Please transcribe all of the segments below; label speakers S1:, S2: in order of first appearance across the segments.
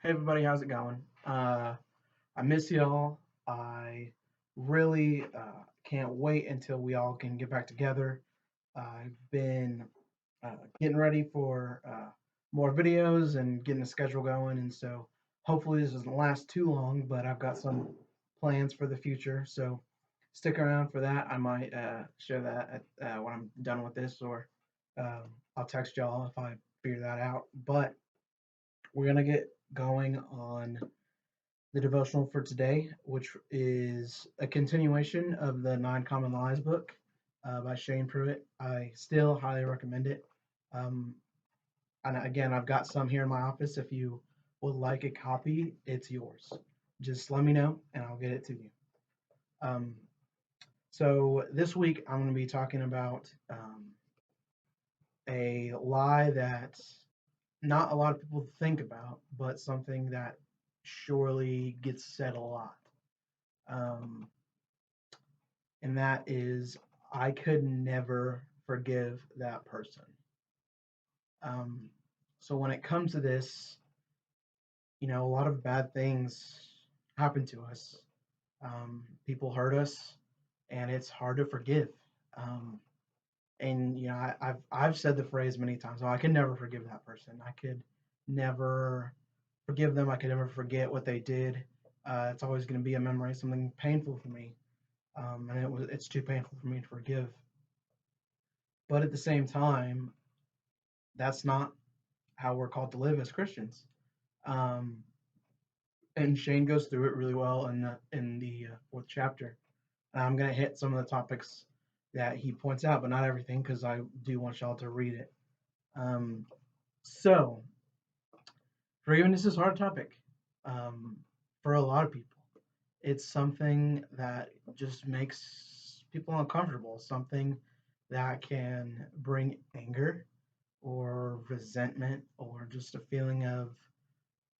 S1: Hey everybody, how's it going? I miss y'all. I really can't wait until we all can get back together. I've been getting ready for more videos and getting a schedule going, and so hopefully this doesn't last too long. But I've got some plans for the future, so stick around for that. I might share that when I'm done with this, or I'll text y'all if I figure that out. But we're gonna get going on the devotional for today, which is a continuation of the Nine Common Lies book by Shane Pruitt. I still highly recommend it. Um, and again, I've got some here in my office. If you would like a copy, it's yours. Just let me know and I'll get it to you. Um, so this week, I'm going to be talking about a lie that not a lot of people think about, but something that surely gets said a lot. Um, and that is I could never forgive that person. Um, so when it comes to this, a lot of bad things happen to us. People hurt us, and it's hard to forgive. Um, and I've said the phrase many times. Oh, I can never forgive that person. I could never forgive them. I could never forget what they did. It's always going to be a memory, something painful for me, and it's too painful for me to forgive. But at the same time, that's not how we're called to live as Christians. Um, and Shane goes through it really well in the fourth chapter. And I'm gonna hit some of the topics that he points out, but not everything because I do want y'all to read it. Um, so forgiveness is a hard topic um, for a lot of people. It's something that just makes people uncomfortable. Something that can bring anger or resentment or just a feeling of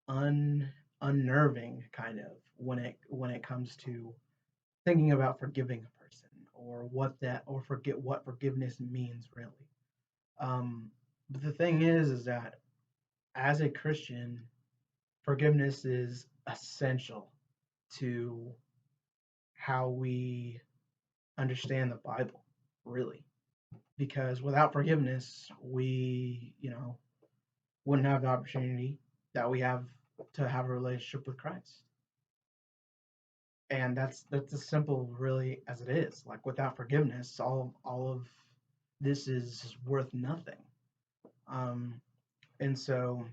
S1: un unnerving kind of when it comes to thinking about forgiving a person or forget what forgiveness means really. But the thing is that as a Christian, forgiveness is essential to how we understand the Bible, really. Because without forgiveness, we, wouldn't have the opportunity that we have to have a relationship with Christ. And that's as simple really as it is. Like without forgiveness, all of this is worth nothing. Um, and so,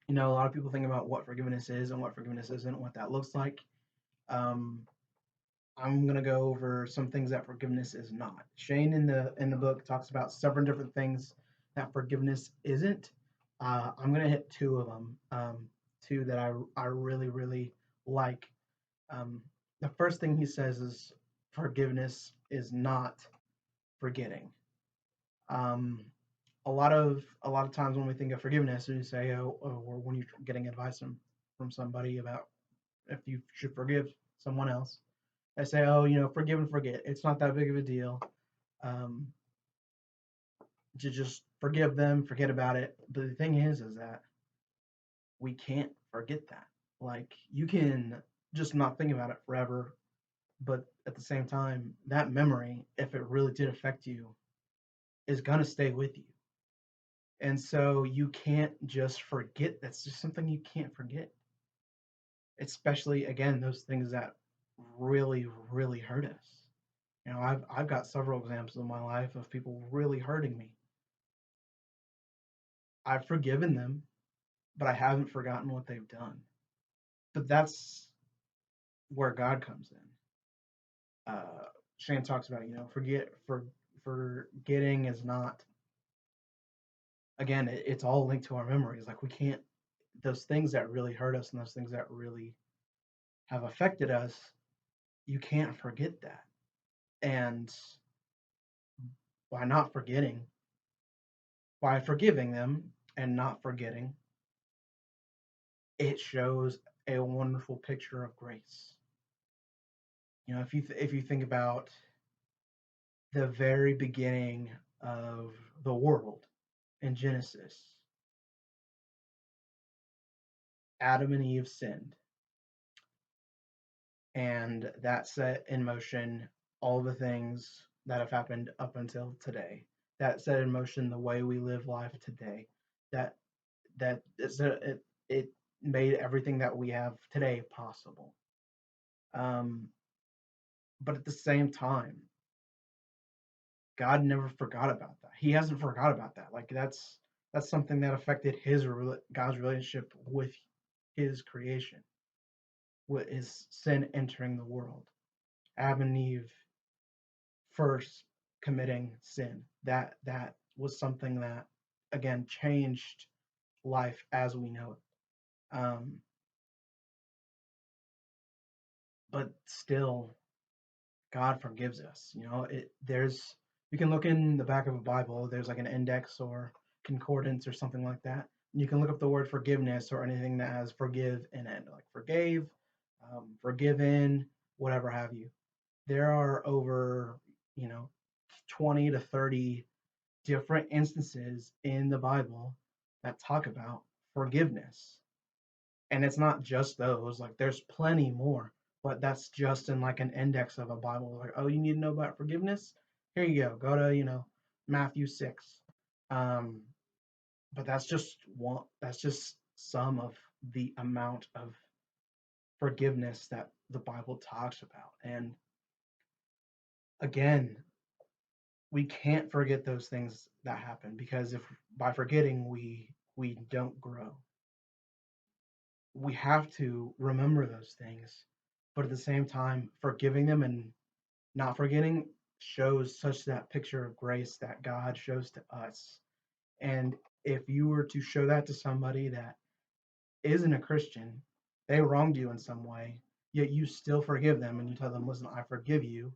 S1: a lot of people think about what forgiveness is and what forgiveness isn't, what that looks like. Um, I'm gonna go over some things that forgiveness is not. Shane in the book talks about several different things that forgiveness isn't. I'm gonna hit two of them. Two that I really like. Um, the first thing he says is forgiveness is not forgetting. Um, a lot of times when we think of forgiveness, we say, or when you're getting advice from somebody about if you should forgive someone else, they say, oh, forgive and forget. It's not that big of a deal. Um, to just forgive them, forget about it. But the thing is that we can't forget that. Like you can just not think about it forever, but at the same time, that memory, if it really did affect you, is gonna stay with you. And so you can't just forget. That's just something you can't forget. Especially again, those things that really hurt us. I've got several examples in my life of people really hurting me. I've forgiven them, but I haven't forgotten what they've done. But that's where God comes in. Shane talks about, forgetting is not, again, it's all linked to our memories. Like we can't, those things that really hurt us and those things that really have affected us, you can't forget that. And by not forgetting, by forgiving them and not forgetting, it shows a wonderful picture of grace. If you think about the very beginning of the world in Genesis, Adam and Eve sinned, and that set in motion all the things that have happened up until today. That set in motion the way we live life today. That it made everything that we have today possible. Um, but at the same time, God never forgot about that. He hasn't forgot about that. Like that's something that affected God's relationship with his creation, with his sin entering the world. Adam and Eve first committing sin. That was something that again changed life as we know it. But still, God forgives us. You know, there's you can look in the back of a Bible. There's like an index or concordance or something like that. And you can look up the word forgiveness or anything that has forgive in it, like forgave, forgiven, whatever have you. There are over, you know, 20 to 30 different instances in the Bible that talk about forgiveness. And it's not just those, like there's plenty more, but that's just in like an index of a Bible. Like, oh, you need to know about forgiveness? Here you go. Go to, Matthew 6. Um, but that's just some of the amount of forgiveness that the Bible talks about. And again, we can't forget those things that happen because if by forgetting we don't grow. We have to remember those things, but at the same time, forgiving them and not forgetting shows such that picture of grace that God shows to us. And if you were to show that to somebody that isn't a Christian, they wronged you in some way, yet you still forgive them and you tell them, listen, I forgive you,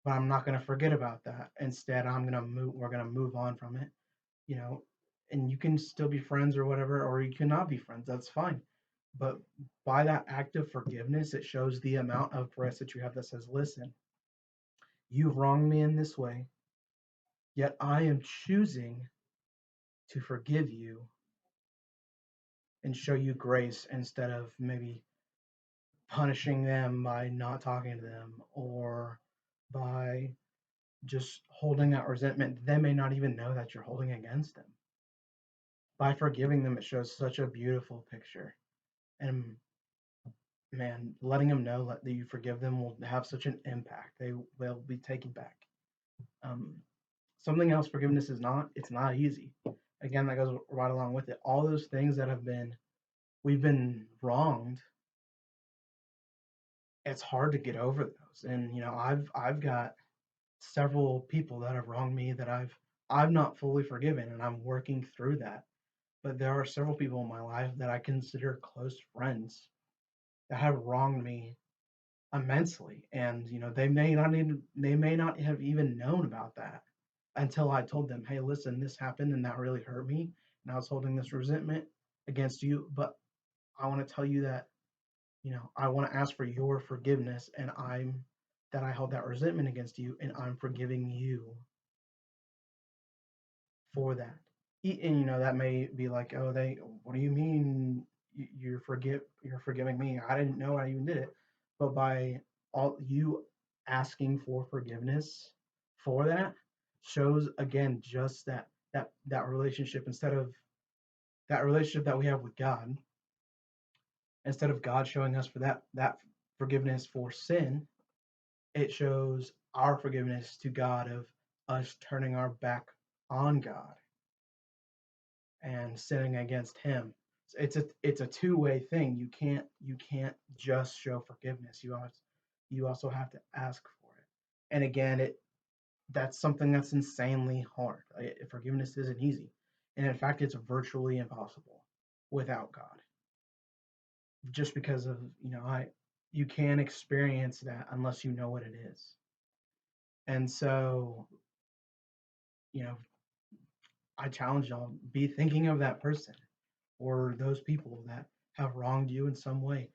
S1: but I'm not going to forget about that. Instead, we're going to move on from it, you know, and you can still be friends or whatever, or you cannot be friends. That's fine. But by that act of forgiveness, it shows the amount of grace that you have that says, listen, you've wronged me in this way, yet I am choosing to forgive you and show you grace instead of maybe punishing them by not talking to them or by just holding that resentment. They may not even know that you're holding against them. By forgiving them, it shows such a beautiful picture. And man, letting them know that you forgive them will have such an impact. They'll be taken back. Um, Something else forgiveness is not. It's not easy. Again, that goes right along with it. All those things that we've been wronged. It's hard to get over those. And I've got several people that have wronged me that I've not fully forgiven, and I'm working through that. But there are several people in my life that I consider close friends that have wronged me immensely, and they may not have even known about that until I told them, hey, listen, this happened and that really hurt me, and I was holding this resentment against you, but I want to tell you that I want to ask for your forgiveness, and I held that resentment against you, and I'm forgiving you for that. And that may be like, oh, what do you mean you're forgiving me? I didn't know I even did it. But by all you asking for forgiveness for that shows again just that relationship, instead of that relationship that we have with God, instead of God showing us for that forgiveness for sin, it shows our forgiveness to God of us turning our back on God and sinning against him. It's a two-way thing. You can't just show forgiveness. You also have to ask for it. And again, that's something that's insanely hard. Forgiveness isn't easy. And in fact, it's virtually impossible without God. Just because of, you can't experience that unless you know what it is. And so, you know, I challenge y'all, be thinking of that person or those people that have wronged you in some way.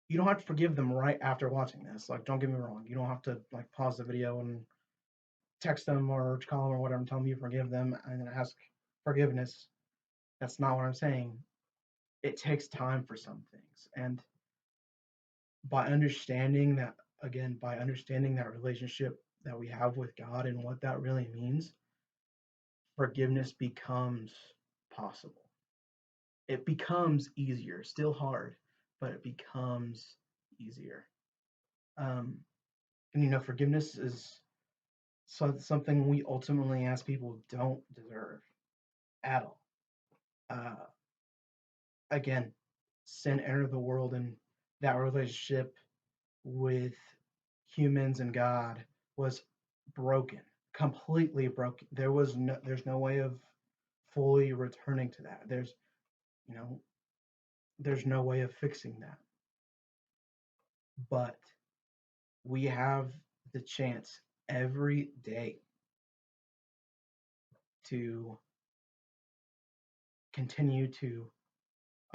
S1: You don't have to forgive them right after watching this. Like, don't get me wrong. You don't have to like pause the video and text them or call them or whatever and tell them you forgive them and then ask forgiveness. That's not what I'm saying. it takes time for some things. And by understanding that, again, by understanding that relationship that we have with God and what that really means, forgiveness becomes possible. It becomes easier, still hard, but it becomes easier. Um, and forgiveness is something we ultimately, as people, don't deserve at all. Uh, Again, sin entered the world, and that relationship with humans and God was broken, completely broken. There's no way of fully returning to that. You know, there's no way of fixing that. But we have the chance every day to continue to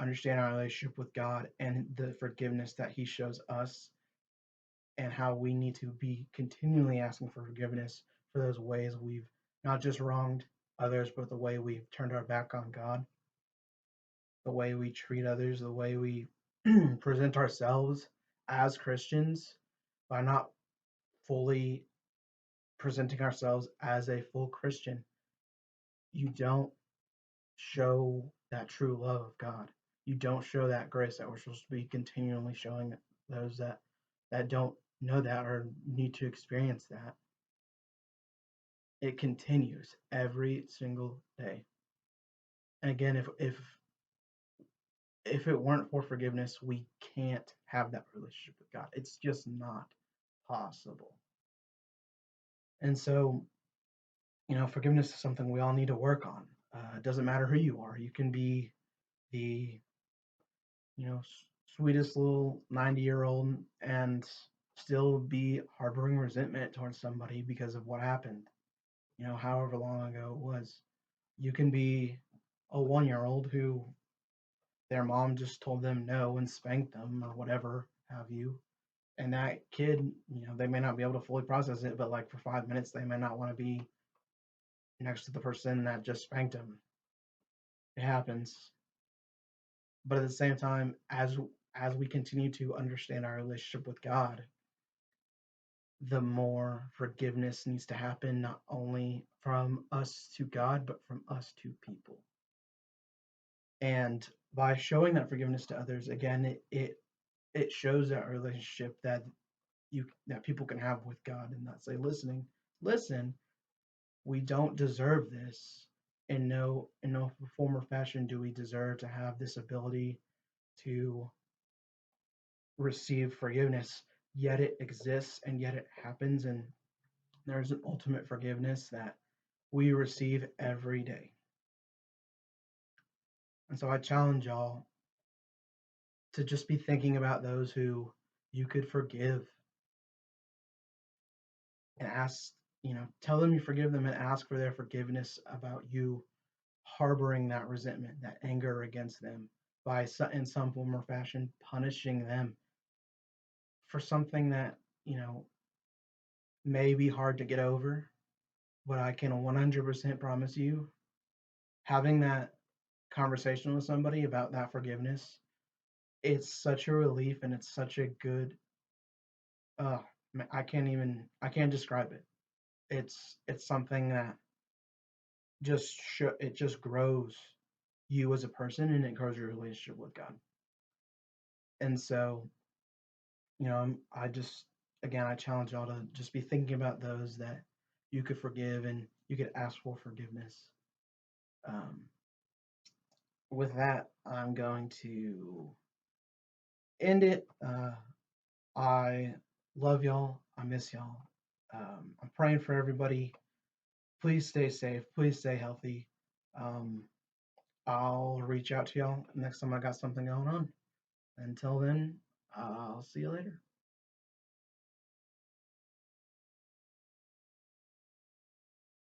S1: understand our relationship with God and the forgiveness that He shows us, and how we need to be continually asking for forgiveness for those ways we've not just wronged others, but the way we've turned our back on God, the way we treat others, the way we present ourselves as Christians by not fully presenting ourselves as a full Christian. You don't show that true love of God. You don't show that grace that we're supposed to be continually showing those that don't know that or need to experience that. It continues every single day. And again, if it weren't for forgiveness, we can't have that relationship with God. It's just not possible. And so, forgiveness is something we all need to work on. It doesn't matter who you are. You can be the sweetest little 90-year-old and still be harboring resentment towards somebody because of what happened, however long ago it was. You can be a 1-year-old who their mom just told them no and spanked them or whatever have you. And that kid, they may not be able to fully process it, but like for 5 minutes, they may not want to be next to the person that just spanked them. It happens. But at the same time, as we continue to understand our relationship with God, the more forgiveness needs to happen, not only from us to God, but from us to people. And by showing that forgiveness to others, again, it shows that relationship that people can have with God, and not say, listen, we don't deserve this. In no form or fashion do we deserve to have this ability to receive forgiveness, yet it exists and yet it happens, and there's an ultimate forgiveness that we receive every day. And so I challenge y'all to just be thinking about those who you could forgive, and ask, tell them you forgive them and ask for their forgiveness about you harboring that resentment, that anger against them, by in some form or fashion punishing them for something that, may be hard to get over. But I can 100% promise you, having that conversation with somebody about that forgiveness, it's such a relief, and it's such a good, uh, I can't describe it. It's something that it just grows you as a person, and it grows your relationship with God. And so, I just, again, I challenge y'all to just be thinking about those that you could forgive and you could ask for forgiveness. Um, with that, I'm going to end it. I love y'all. I miss y'all. I'm praying for everybody. Please stay safe. Please stay healthy. Um, I'll reach out to y'all next time I got something going on. Until then, I'll see you later.